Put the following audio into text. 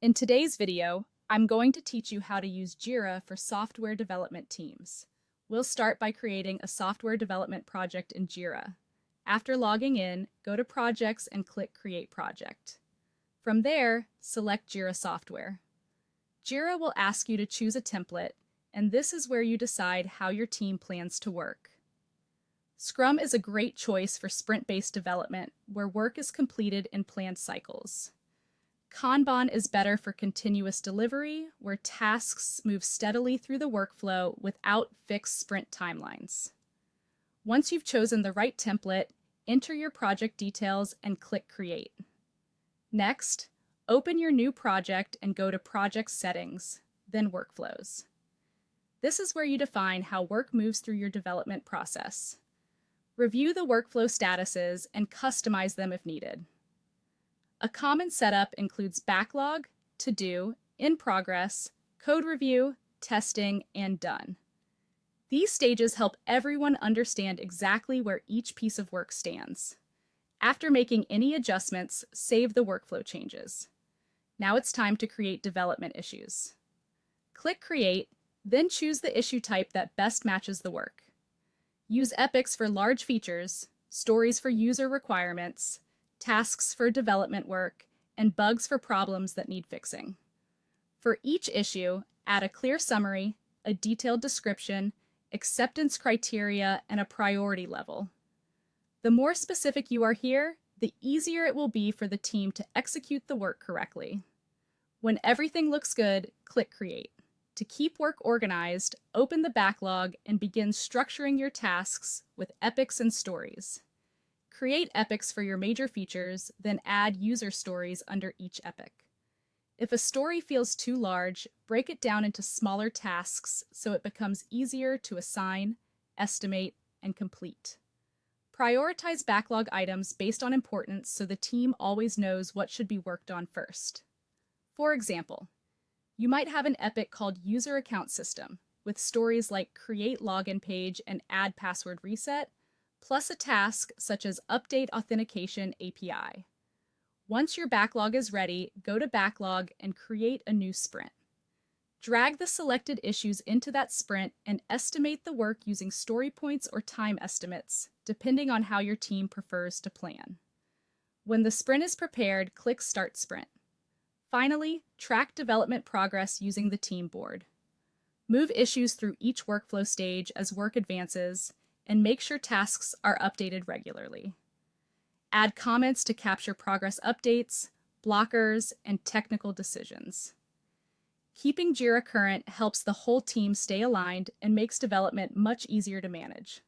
In today's video, I'm going to teach you how to use Jira for software development teams. We'll start by creating a software development project in Jira. After logging in, go to Projects and click Create Project. From there, select Jira Software. Jira will ask you to choose a template, and this is where you decide how your team plans to work. Scrum is a great choice for sprint-based development, where work is completed in planned cycles. Kanban is better for continuous delivery, where tasks move steadily through the workflow without fixed sprint timelines. Once you've chosen the right template, enter your project details and click Create. Next, open your new project and go to Project Settings, then Workflows. This is where you define how work moves through your development process. Review the workflow statuses and customize them if needed. A common setup includes backlog, to-do, in progress, code review, testing, and done. These stages help everyone understand exactly where each piece of work stands. After making any adjustments, save the workflow changes. Now it's time to create development issues. Click Create, then choose the issue type that best matches the work. Use epics for large features, stories for user requirements, tasks for development work, and bugs for problems that need fixing. For each issue, add a clear summary, a detailed description, acceptance criteria, and a priority level. The more specific you are here, the easier it will be for the team to execute the work correctly. When everything looks good, click Create. To keep work organized, open the backlog and begin structuring your tasks with epics and stories. Create epics for your major features, then add user stories under each epic. If a story feels too large, break it down into smaller tasks so it becomes easier to assign, estimate, and complete. Prioritize backlog items based on importance so the team always knows what should be worked on first. For example, you might have an epic called User Account System, with stories like Create Login Page and Add Password Reset, plus a task such as Update Authentication API. Once your backlog is ready, go to Backlog and create a new sprint. Drag the selected issues into that sprint and estimate the work using story points or time estimates, depending on how your team prefers to plan. When the sprint is prepared, click Start Sprint. Finally, track development progress using the team board. Move issues through each workflow stage as work advances, and make sure tasks are updated regularly. Add comments to capture progress updates, blockers, and technical decisions. Keeping Jira current helps the whole team stay aligned and makes development much easier to manage.